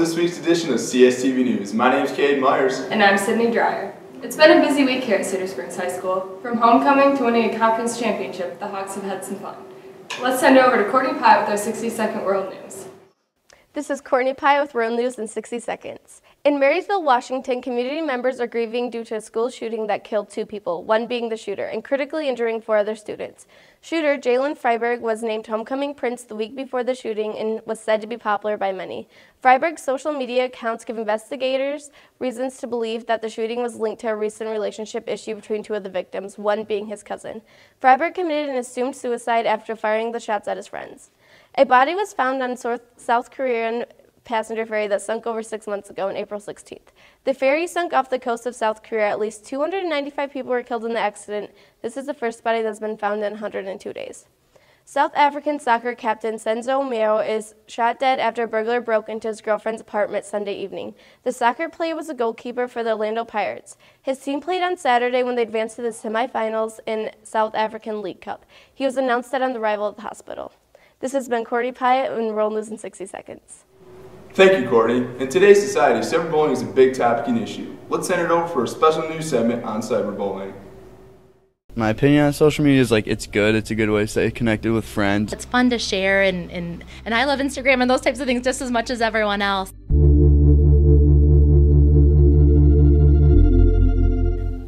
this week's edition of CSTV News. My name is Cade Myers. And I'm Sydney Dreyer. It's been a busy week here at Cedar Springs High School. From homecoming to winning a conference championship, the Hawks have had some fun. Let's send it over to Courtney Pye with our 60-second World News. This is Courtney Pye with World News in 60 seconds. In Marysville, Washington, community members are grieving due to a school shooting that killed 2 people, one being the shooter, and critically injuring 4 other students. Shooter Jalen Freiberg was named Homecoming Prince the week before the shooting and was said to be popular by many. Freiberg's social media accounts give investigators reasons to believe that the shooting was linked to a recent relationship issue between 2 of the victims, one being his cousin. Freiberg committed an assumed suicide after firing the shots at his friends. A body was found on South Korean passenger ferry that sunk over 6 months ago on April 16th. The ferry sunk off the coast of South Korea. At least 295 people were killed in the accident. This is the first body that's been found in 102 days. South African soccer captain Senzo Mayo is shot dead after a burglar broke into his girlfriend's apartment Sunday evening. The soccer player was a goalkeeper for the Orlando Pirates. His team played on Saturday when they advanced to the semifinals in South African League Cup. He was announced dead on the arrival at the hospital. This has been Courtney Pye in World News in 60 seconds. Thank you, Courtney. In today's society, cyberbullying is a big topic and issue. Let's send it over for a special news segment on cyberbullying. My opinion on social media is it's good. It's a good way to stay connected with friends. It's fun to share, and I love Instagram and those types of things just as much as everyone else.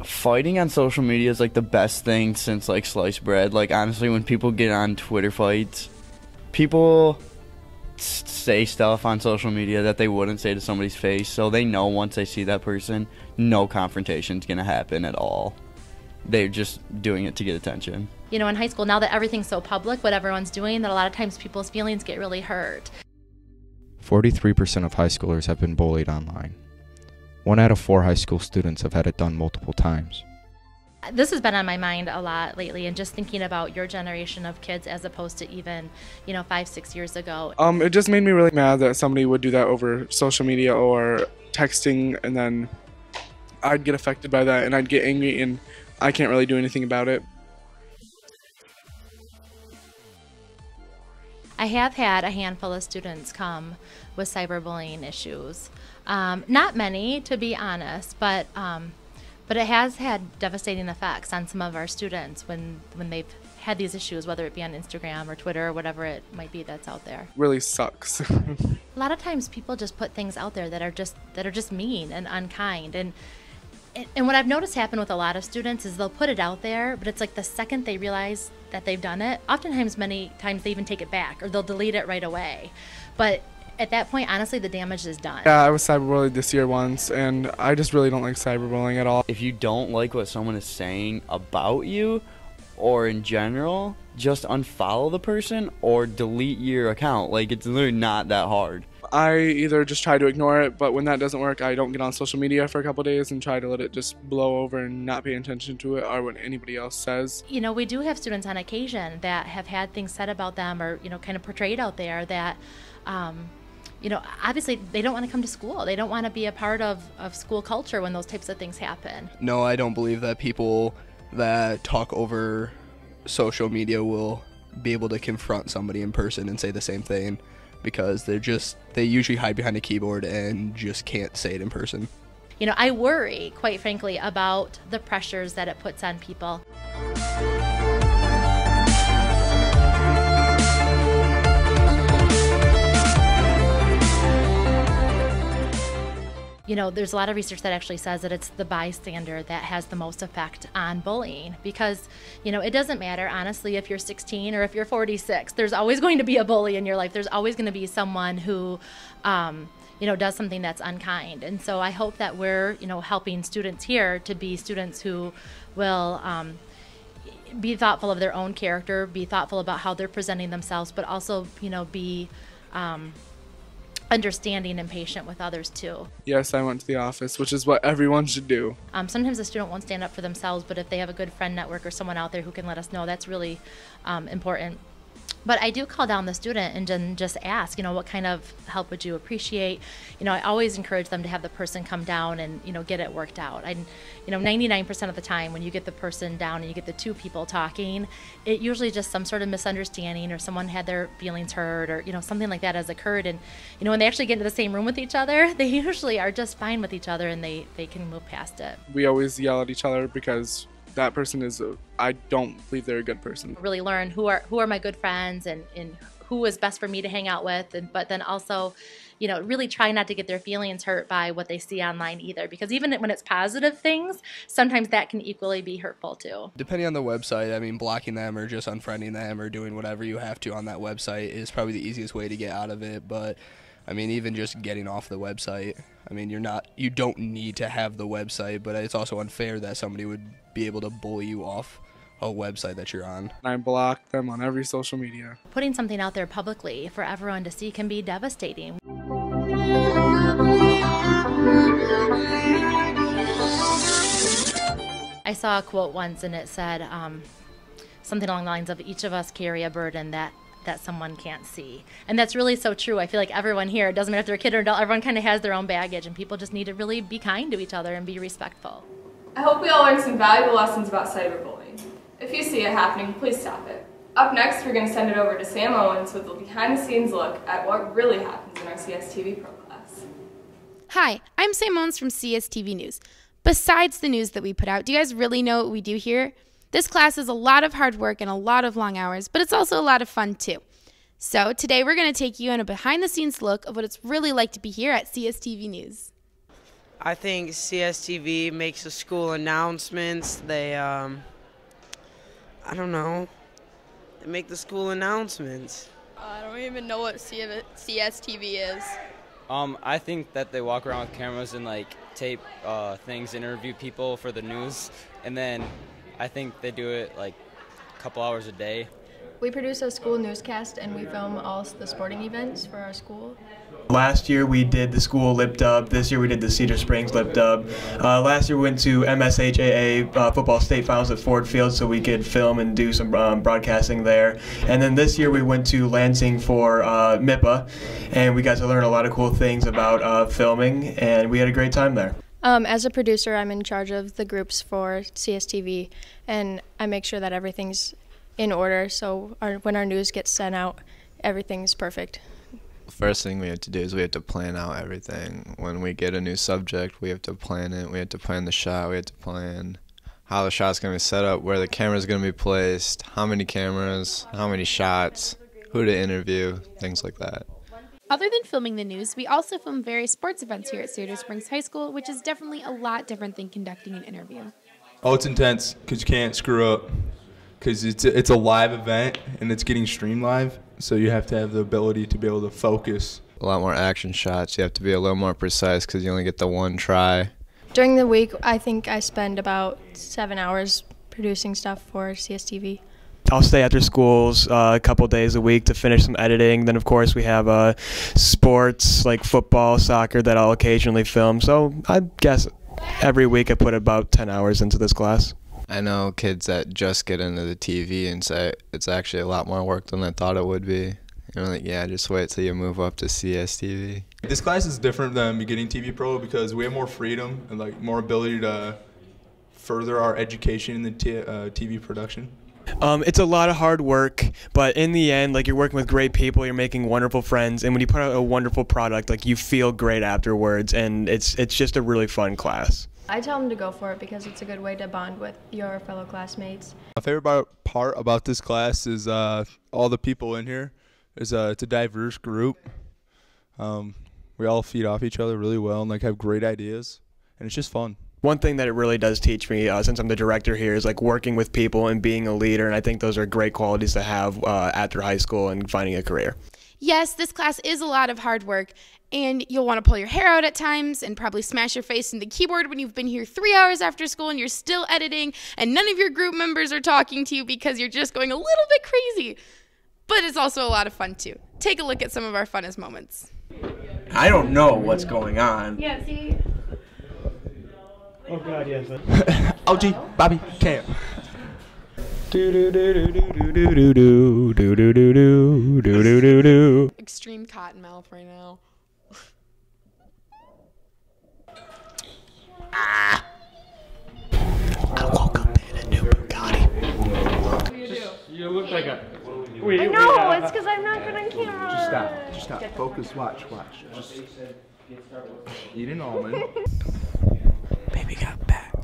Fighting on social media is the best thing since sliced bread. Honestly, when people get on Twitter fights, people say stuff on social media that they wouldn't say to somebody's face, so they know once they see that person, no confrontation's gonna happen at all. They're just doing it to get attention. You know, in high school, now that everything's so public, what everyone's doing, that a lot of times people's feelings get really hurt. 43% of high schoolers have been bullied online. 1 out of 4 high school students have had it done multiple times. This has been on my mind a lot lately, and just thinking about your generation of kids as opposed to even, 5-6 years ago. It just made me really mad that somebody would do that over social media or texting, and then I'd get affected by that and I'd get angry, and I can't really do anything about it. I have had a handful of students come with cyberbullying issues. Not many, to be honest, but it has had devastating effects on some of our students when they've had these issues, whether it be on Instagram or Twitter or whatever it might be that's out there. Really sucks. A lot of times people just put things out there that are just mean and unkind, and what I've noticed happen with a lot of students is they'll put it out there, but it's the second they realize that they've done it, many times they even take it back or they'll delete it right away. But at that point, honestly, the damage is done. Yeah, I was cyberbullied this year once, and I just really don't like cyberbullying at all. If you don't like what someone is saying about you or in general, just unfollow the person or delete your account. It's literally not that hard. I either just try to ignore it, but when that doesn't work, I don't get on social media for a couple days and try to let it just blow over and not pay attention to it or what anybody else says. We do have students on occasion that have had things said about them or, kind of portrayed out there that, obviously they don't want to come to school. They don't want to be a part of school culture when those types of things happen. No, I don't believe that people that talk over social media will be able to confront somebody in person and say the same thing, because they usually hide behind a keyboard and just can't say it in person. I worry, quite frankly, about the pressures that it puts on people. There's a lot of research that actually says that it's the bystander that has the most effect on bullying, because, it doesn't matter, honestly, if you're 16 or if you're 46. There's always going to be a bully in your life. There's always going to be someone who, does something that's unkind. And so I hope that we're, helping students here to be students who will be thoughtful of their own character, be thoughtful about how they're presenting themselves, but also, be understanding and patient with others too. Yes, I went to the office, which is what everyone should do. Sometimes a student won't stand up for themselves, but if they have a good friend network or someone out there who can let us know, that's really important. But I do call down the student and then just ask, what kind of help would you appreciate? I always encourage them to have the person come down and, get it worked out. 99% of the time when you get the person down and you get the two people talking, it usually just some sort of misunderstanding or someone had their feelings hurt or, something like that has occurred. And, when they actually get into the same room with each other, they usually are just fine with each other and they can move past it. We always yell at each other because that person I don't believe they're a good person. Really learn who are my good friends and who is best for me to hang out with, but then also, really try not to get their feelings hurt by what they see online either, because even when it's positive things, sometimes that can equally be hurtful too. Depending on the website, blocking them or just unfriending them or doing whatever you have to on that website is probably the easiest way to get out of it. But even just getting off the website, you don't need to have the website, but it's also unfair that somebody would be able to bully you off a website that you're on. I block them on every social media. Putting something out there publicly for everyone to see can be devastating. I saw a quote once and it said something along the lines of, each of us carry a burden that someone can't see. And that's really so true. I feel like everyone here, it doesn't matter if they're a kid or adult, everyone kind of has their own baggage, and people just need to really be kind to each other and be respectful. I hope we all learned some valuable lessons about cyberbullying. If you see it happening, please stop it. Up next, we're going to send it over to Sam Owens with a behind-the-scenes look at what really happens in our CSTV Pro class. Hi, I'm Sam Owens from CSTV News. Besides the news that we put out, do you guys really know what we do here? This class is a lot of hard work and a lot of long hours, but it's also a lot of fun too. So today we're going to take you on a behind-the-scenes look of what it's really like to be here at CSTV News. I think CSTV makes the school announcements. They, I don't know, they make the school announcements. I don't even know what CSTV is. I think that they walk around with cameras and tape things, interview people for the news, and then I think they do it a couple hours a day. We produce a school newscast and we film all the sporting events for our school. Last year we did the school lip dub. This year we did the Cedar Springs lip dub. Last year we went to MSHAA football state finals at Ford Field so we could film and do some broadcasting there. And then this year we went to Lansing for MIPA, and we got to learn a lot of cool things about filming, and we had a great time there. As a producer, I'm in charge of the groups for CSTV, and I make sure that everything's in order, so when our news gets sent out, everything's perfect. First thing we have to do is we have to plan out everything. When we get a new subject, we have to plan it. We have to plan the shot. We have to plan how the shot's going to be set up, where the camera's going to be placed, how many cameras, how many shots, who to interview, things like that. Other than filming the news, we also film various sports events here at Cedar Springs High School, which is definitely a lot different than conducting an interview. Oh, it's intense because you can't screw up, because it's a live event and it's getting streamed live, so you have to have the ability to be able to focus. A lot more action shots. You have to be a little more precise because you only get the one try. During the week, I think I spend about 7 hours producing stuff for CSTV. I'll stay after schools a couple days a week to finish some editing. Then, of course, we have sports like football, soccer that I'll occasionally film. So I guess every week I put about 10 hours into this class. I know kids that just get into the TV and say it's actually a lot more work than I thought it would be. Yeah, just wait till you move up to CSTV. This class is different than beginning TV Pro because we have more freedom and more ability to further our education in the TV production. It's a lot of hard work, but in the end, you're working with great people, you're making wonderful friends, and when you put out a wonderful product, you feel great afterwards, and it's just a really fun class. I tell them to go for it because it's a good way to bond with your fellow classmates. My favorite part about this class is all the people in here. It's a diverse group. We all feed off each other really well and have great ideas, and it's just fun. One thing that it really does teach me, since I'm the director here, is working with people and being a leader, and I think those are great qualities to have after high school and finding a career. Yes, this class is a lot of hard work, and you'll want to pull your hair out at times and probably smash your face in the keyboard when you've been here 3 hours after school and you're still editing and none of your group members are talking to you because you're just going a little bit crazy. But it's also a lot of fun too. Take a look at some of our funnest moments. I don't know what's going on. Yeah, see? Oh God, yes. OG, Bobby, Cam. Extreme cotton mouth right now. I woke up in a new Bugatti. You look like a... I know, it's because I'm not good on camera. Just stop. Focus. Watch. Just eat an almond. Baby got back.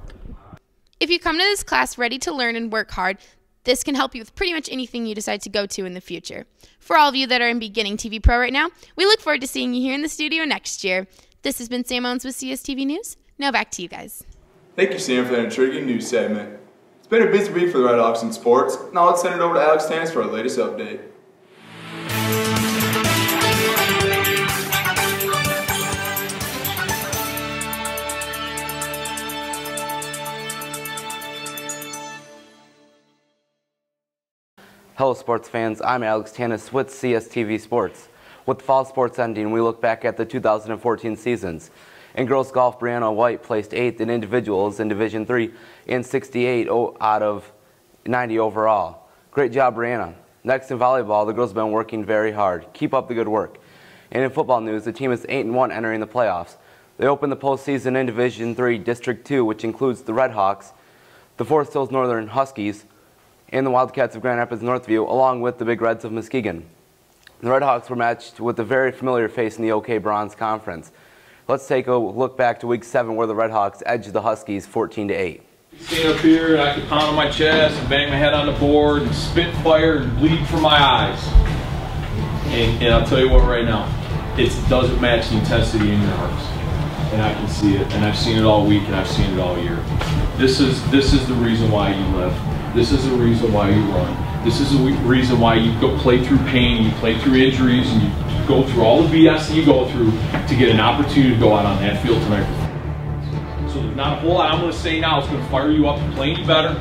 If you come to this class ready to learn and work hard, this can help you with pretty much anything you decide to go to in the future. For all of you that are in Beginning TV Pro right now, we look forward to seeing you here in the studio next year. This has been Sam Owens with CSTV News. Now back to you guys. Thank you, Sam, for that intriguing news segment. It's been a busy week for the Red Hawks in sports. Now let's send it over to Alex Tannis for our latest update. Hello sports fans, I'm Alex Tannis with CSTV Sports. With fall sports ending, we look back at the 2014 seasons. In girls golf, Brianna White placed 8th in individuals in Division III and 68 out of 90 overall. Great job, Brianna. Next in volleyball, the girls have been working very hard. Keep up the good work. And in football news, the team is 8-1 entering the playoffs. They opened the postseason in Division III District 2, which includes the Red Hawks, the Forest Hills Northern Huskies, and the Wildcats of Grand Rapids Northview, along with the Big Reds of Muskegon. The Red Hawks were matched with a very familiar face in the OK Bronze Conference. Let's take a look back to Week 7 where the Red Hawks edged the Huskies 14-8. Stand up here and I could pound on my chest and bang my head on the board and spit fire and bleed from my eyes. And I'll tell you what right now, it doesn't match the intensity in your hearts. And I can see it, and I've seen it all week and I've seen it all year. This is the reason why you live. This is the reason why you run. This is the reason why you go play through pain, you play through injuries, and you go through all the BS that you go through to get an opportunity to go out on that field tonight. So there's not a whole lot I'm going to say now is going to fire you up to play any better,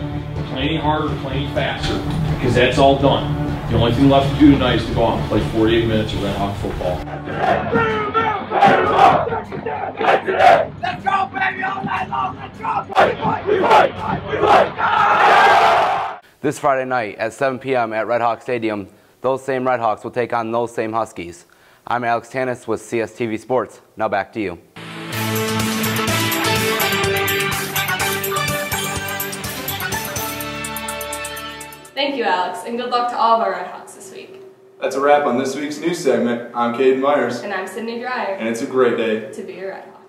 play any harder, play any faster, because that's all done. The only thing left to do tonight is to go out and play 48 minutes of Red Hawk football. Let's go, baby, all night long. Let's go. This Friday night at 7 p.m. at Red Hawk Stadium, those same Red Hawks will take on those same Huskies. I'm Alex Tannis with CSTV Sports. Now back to you. Thank you, Alex, and good luck to all of our Red Hawks this week. That's a wrap on this week's news segment. I'm Caden Myers. And I'm Sydney Dreyer. And it's a great day to be a Red Hawk.